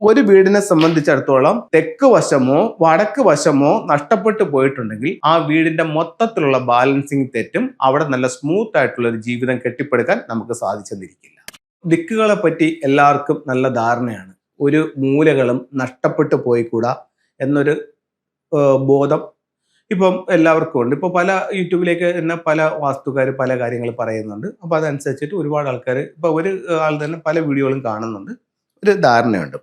ഒരു വീടിനെ സംബന്ധിച്ചിടത്തോളം തെക്ക് വശമോ വടക്ക് വശമോ നഷ്ടപ്പെട്ടു പോയിട്ടുണ്ടെങ്കിൽ ആ വീടിന്റെ മൊത്തത്തിലുള്ള ബാലൻസിങ് തെറ്റും. അവിടെ നല്ല സ്മൂത്ത് ആയിട്ടുള്ള ഒരു ജീവിതം കെട്ടിപ്പടുക്കാൻ നമുക്ക് സാധിച്ചെന്നിരിക്കില്ല. ദിക്കുകളെ പറ്റി എല്ലാവർക്കും നല്ല ധാരണയാണ്. ഒരു മൂലകളും നഷ്ടപ്പെട്ടു പോയിക്കൂടാ എന്നൊരു ബോധം ഇപ്പം എല്ലാവർക്കും ഉണ്ട്. ഇപ്പോൾ പല യൂട്യൂബിലേക്ക് തന്നെ പല വാസ്തുക്കാർ പല കാര്യങ്ങൾ പറയുന്നുണ്ട്. അപ്പോൾ അതനുസരിച്ചിട്ട് ഒരുപാട് ആൾക്കാർ ഇപ്പോൾ ഒരു ആൾ തന്നെ പല വീഡിയോകളും കാണുന്നുണ്ട്, ഒരു ധാരണയുണ്ട്.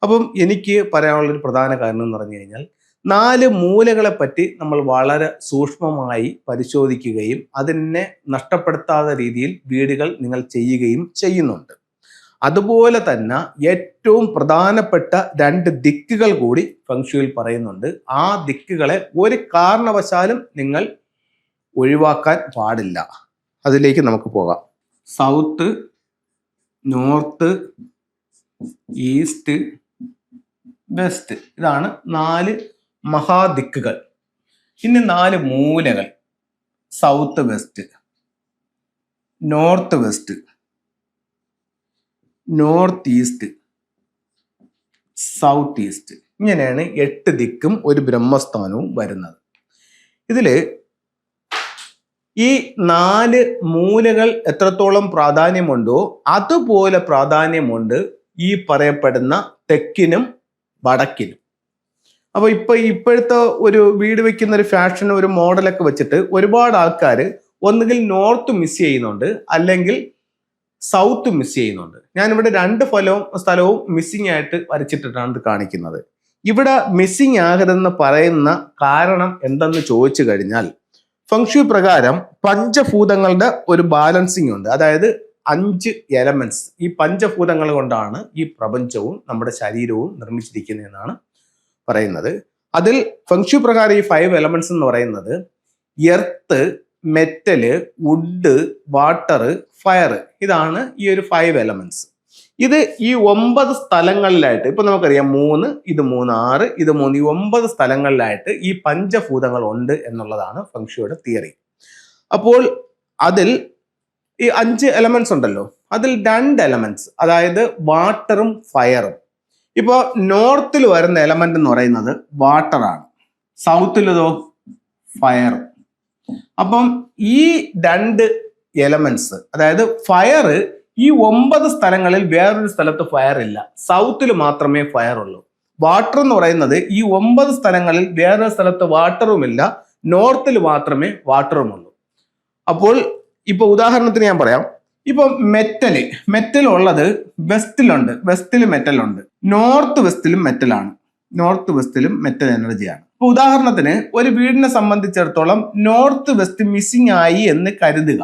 അപ്പം എനിക്ക് പറയാനുള്ളൊരു പ്രധാന കാരണം എന്ന് പറഞ്ഞു കഴിഞ്ഞാൽ 4 മൂലകളെ പറ്റി നമ്മൾ വളരെ സൂക്ഷ്മമായി പരിശോധിക്കുകയും അതിനെ നഷ്ടപ്പെടുത്താത്ത രീതിയിൽ വീടുകൾ നിങ്ങൾ ചെയ്യുകയും ചെയ്യുന്നുണ്ട്. അതുപോലെ തന്നെ ഏറ്റവും പ്രധാനപ്പെട്ട 2 ദിക്കുകൾ കൂടി ഫെങ്ഷുയിൽ പറയുന്നുണ്ട്. ആ ദിക്കുകളെ ഒരു കാരണവശാലും നിങ്ങൾ ഒഴിവാക്കാൻ പാടില്ല. അതിലേക്ക് നമുക്ക് പോകാം. സൗത്ത്, നോർത്ത്, ഈസ്റ്റ്, വെസ്റ്റ്, ഇതാണ് 4 മഹാദിക്കുകൾ. ഇനി 4 മൂലകൾ: south west, north west, north east, south east. ഇങ്ങനെയാണ് 8 ദിക്കും ഒരു ബ്രഹ്മസ്ഥാനവും വരുന്നത്. ഇതില് ഈ 4 മൂലകൾ എത്രത്തോളം പ്രാധാന്യമുണ്ടോ അതുപോലെ പ്രാധാന്യമുണ്ട് ഈ പറയപ്പെടുന്ന തെക്കിനും വടക്കിനും. അപ്പൊ ഇപ്പോഴത്തെ ഒരു വീട് വെക്കുന്ന ഒരു ഫാഷൻ, ഒരു മോഡലൊക്കെ വെച്ചിട്ട് ഒരുപാട് ആൾക്കാർ ഒന്നുകിൽ നോർത്ത് മിസ് ചെയ്യുന്നുണ്ട്, അല്ലെങ്കിൽ സൗത്ത് മിസ് ചെയ്യുന്നുണ്ട്. ഞാനിവിടെ 2 സ്ഥലവും മിസ്സിംഗ് ആയിട്ട് വരച്ചിട്ടിട്ടാണ് ഇത് കാണിക്കുന്നത്. ഇവിടെ മിസ്സിംഗ് ആകരുതെന്ന് പറയുന്ന കാരണം എന്തെന്ന് ചോദിച്ചു കഴിഞ്ഞാൽ, ഫെങ്ഷു പ്രകാരം പഞ്ചഭൂതങ്ങളുടെ ഒരു ബാലൻസിങ് ഉണ്ട്. അതായത് 5 എലമെന്റ്സ്. ഈ പഞ്ചഭൂതങ്ങൾ കൊണ്ടാണ് ഈ പ്രപഞ്ചവും നമ്മുടെ ശരീരവും നിർമ്മിച്ചിരിക്കുന്നതെന്നാണ് പറയുന്നത്. അതിൽ ഫെങ്ഷു പ്രകാരം ഈ 5 എലമെന്റ്സ് എന്ന് പറയുന്നത് earth, metal, wood, water, fire. ഇതാണ് ഈ ഒരു 5 എലമെന്റ്സ്. ഇത് ഈ 9 സ്ഥലങ്ങളിലായിട്ട്, ഇപ്പൊ നമുക്കറിയാം 3, ഇത് 3, 6, ഇത് 3, ഈ 9 സ്ഥലങ്ങളിലായിട്ട് ഈ പഞ്ചഭൂതങ്ങൾ ഉണ്ട് എന്നുള്ളതാണ് ഫെങ്ഷുയുടെ തിയറി. അപ്പോൾ അതിൽ ഈ 5 എലമെന്റ്സ് ഉണ്ടല്ലോ, അതിൽ 2 എലമെന്റ്സ്, അതായത് വാട്ടറും ഫയറും. ഇപ്പൊ നോർത്തിൽ വരുന്ന എലമെന്റ് എന്ന് പറയുന്നത് വാട്ടറാണ്, സൗത്തിലതോ ഫയർ. അപ്പം ഈ 2 എലമെന്റ്സ്, അതായത് ഫയർ, ഈ 9 സ്ഥലങ്ങളിൽ വേറൊരു സ്ഥലത്ത് ഫയർ ഇല്ല, സൗത്തിൽ മാത്രമേ ഫയർ ഉള്ളൂ. വാട്ടർ എന്ന് പറയുന്നത് ഈ 9 സ്ഥലങ്ങളിൽ വേറൊരു സ്ഥലത്ത് വാട്ടറും ഇല്ല, നോർത്തിൽ മാത്രമേ വാട്ടറും ഉള്ളൂ. അപ്പോൾ ഇപ്പൊ ഉദാഹരണത്തിന് ഞാൻ പറയാം. ഇപ്പൊ മെറ്റൽ ഉള്ളത് വെസ്റ്റിലുണ്ട്, വെസ്റ്റിൽ മെറ്റൽ ഉണ്ട്, നോർത്ത് വെസ്റ്റിലും മെറ്റലാണ്, നോർത്ത് വെസ്റ്റിലും മെറ്റൽ എനർജിയാണ്. ഇപ്പൊ ഉദാഹരണത്തിന് ഒരു വീടിനെ സംബന്ധിച്ചിടത്തോളം നോർത്ത് വെസ്റ്റ് മിസ്സിംഗ് ആയി എന്ന് കരുതുക.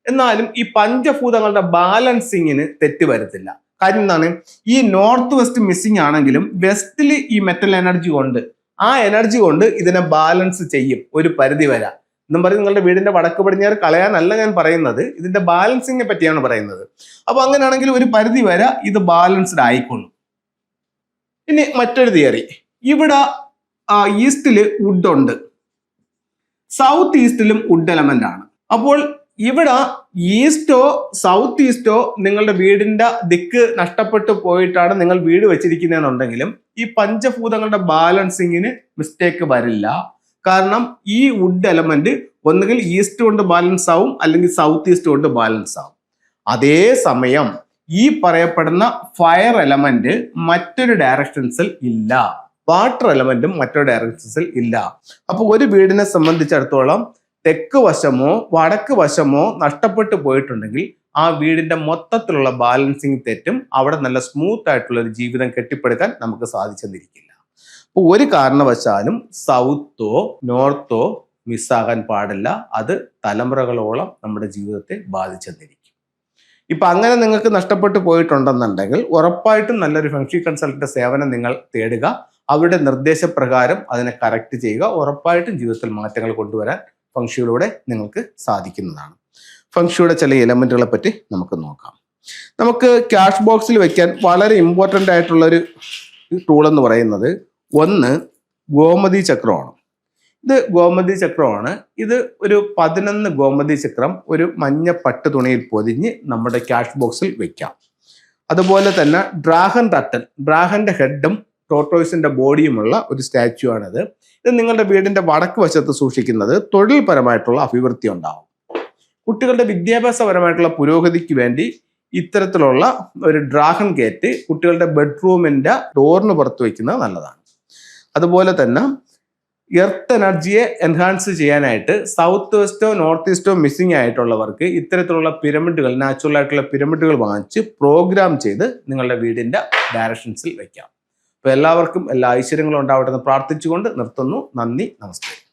എന്നാലും ഈ പഞ്ചഭൂതങ്ങളുടെ ബാലൻസിങ്ങിന് തെറ്റ് വരുത്തില്ല. കാര്യം എന്താണ്? ഈ നോർത്ത് വെസ്റ്റ് മിസ്സിംഗ് ആണെങ്കിലും വെസ്റ്റിൽ ഈ മെറ്റൽ എനർജി കൊണ്ട്, ആ എനർജി കൊണ്ട് ഇതിനെ ബാലൻസ് ചെയ്യും ഒരു പരിധി വരെ. എന്നും പറഞ്ഞ് നിങ്ങളുടെ വീടിന്റെ വടക്ക് പടിഞ്ഞാറ് കളയാനല്ല ഞാൻ പറയുന്നത്, ഇതിന്റെ ബാലൻസിങ്ങിനെ പറ്റിയാണ് പറയുന്നത്. അപ്പൊ അങ്ങനെയാണെങ്കിൽ ഒരു പരിധി വരെ ഇത് ബാലൻസ്ഡ് ആയിക്കൊള്ളും. ഇനി മറ്റൊരു തിയറി, ഇവിടെ ഈസ്റ്റില് വുഡ് ഉണ്ട്, സൗത്ത് ഈസ്റ്റിലും വുഡ് എലമെന്റ് ആണ്. അപ്പോൾ ഇവിടെ ഈസ്റ്റോ സൗത്ത് ഈസ്റ്റോ നിങ്ങളുടെ വീടിന്റെ ദിക്ക് നഷ്ടപ്പെട്ടു പോയിട്ടാണ് നിങ്ങൾ വീട് വെച്ചിരിക്കുന്നതെന്നുണ്ടെങ്കിലും ഈ പഞ്ചഭൂതങ്ങളുടെ ബാലൻസിങ്ങിന് മിസ്റ്റേക്ക് വരില്ല. കാരണം ഈ വുഡ് എലമെന്റ് ഒന്നുകിൽ ഈസ്റ്റ് കൊണ്ട് ബാലൻസ് ആവും, അല്ലെങ്കിൽ സൗത്ത് ഈസ്റ്റ് കൊണ്ട് ബാലൻസ് ആവും. അതേസമയം ഈ പറയപ്പെടുന്ന ഫയർ എലമെന്റ് മറ്റൊരു ഡയറക്ഷൻസിൽ ഇല്ല, വാട്ടർ എലമെന്റും മറ്റൊരു ഡയറക്ഷൻസിൽ ഇല്ല. അപ്പൊ ഒരു വീടിനെ സംബന്ധിച്ചിടത്തോളം തെക്ക് വശമോ വടക്ക് വശമോ നഷ്ടപ്പെട്ടു പോയിട്ടുണ്ടെങ്കിൽ ആ വീടിന്റെ മൊത്തത്തിലുള്ള ബാലൻസിങ് തെറ്റും. അവിടെ നല്ല സ്മൂത്ത് ആയിട്ടുള്ള ഒരു ജീവിതം കെട്ടിപ്പടുക്കാൻ നമുക്ക് സാധിച്ചെന്നിരിക്കില്ല. അപ്പൊ ഒരു കാരണവശാലും സൗത്തോ നോർത്തോ മിസ്സാകാൻ പാടില്ല. അത് തലമുറകളോളം നമ്മുടെ ജീവിതത്തെ ബാധിച്ചെന്നിരിക്കും. ഇപ്പൊ അങ്ങനെ നിങ്ങൾക്ക് നഷ്ടപ്പെട്ടു പോയിട്ടുണ്ടെന്നുണ്ടെങ്കിൽ ഉറപ്പായിട്ടും നല്ലൊരു ഫെങ്ഷി കൺസൾട്ടന്റ് സേവനം നിങ്ങൾ തേടുക. അവരുടെ നിർദ്ദേശപ്രകാരം അതിനെ കറക്റ്റ് ചെയ്യുക. ഉറപ്പായിട്ടും ജീവിതത്തിൽ മാറ്റങ്ങൾ കൊണ്ടുവരാൻ ഫെങ്ഷിയിലൂടെ നിങ്ങൾക്ക് സാധിക്കുന്നതാണ്. ഫെങ്ഷിയുടെ ചില എലമെന്റുകളെ പറ്റി നമുക്ക് നോക്കാം. നമുക്ക് ക്യാഷ് ബോക്സിൽ വെക്കാൻ വളരെ ഇമ്പോർട്ടൻ്റ് ആയിട്ടുള്ളൊരു ടൂൾ എന്ന് പറയുന്നത് ഒന്ന് ഗോമതി ചക്രമാണ്. ഇത് ഗോമതി ചക്രമാണ്. ഇത് ഒരു 11 ഗോമതി ചക്രം ഒരു മഞ്ഞ പട്ട് തുണിയിൽ പൊതിഞ്ഞ് നമ്മുടെ ക്യാഷ് ബോക്സിൽ വെക്കാം. അതുപോലെ തന്നെ ഡ്രാഗൺ ടർട്ടിൽ, ഡ്രാഗന്റെ ഹെഡും ടോർട്ടോയ്സിന്റെ ബോഡിയുമുള്ള ഒരു സ്റ്റാച്യു ആണിത്. ഇത് നിങ്ങളുടെ വീടിന്റെ വടക്ക് വശത്ത് സൂക്ഷിക്കുന്നത് തൊഴിൽപരമായിട്ടുള്ള അഭിവൃദ്ധി ഉണ്ടാവും. കുട്ടികളുടെ വിദ്യാഭ്യാസപരമായിട്ടുള്ള പുരോഗതിക്ക് വേണ്ടി ഇത്തരത്തിലുള്ള ഒരു ഡ്രാഗൺ ഗേറ്റ് കുട്ടികളുടെ ബെഡ്റൂമിന്റെ ഡോറിന് പുറത്ത് വയ്ക്കുന്നത് നല്ലതാണ്. അതുപോലെ തന്നെ എർത്ത് എനർജിയെ എൻഹാൻസ് ചെയ്യാനായിട്ട് സൗത്ത് വെസ്റ്റോ നോർത്ത് ഈസ്റ്റോ മിസ്സിംഗ് ആയിട്ടുള്ളവർക്ക് ഇത്തരത്തിലുള്ള പിരമിഡുകൾ, നാച്ചുറൽ ആയിട്ടുള്ള പിരമിഡുകൾ വാങ്ങിച്ച് പ്രോഗ്രാം ചെയ്ത് നിങ്ങളുടെ വീടിന്റെ ഡയറക്ഷൻസിൽ വെക്കാം. അപ്പോൾ എല്ലാവർക്കും എല്ലാ ഐശ്വര്യങ്ങളും ഉണ്ടാവട്ടെ എന്ന് പ്രാർത്ഥിച്ചുകൊണ്ട് നിർത്തുന്നു. നന്ദി, നമസ്കാരം.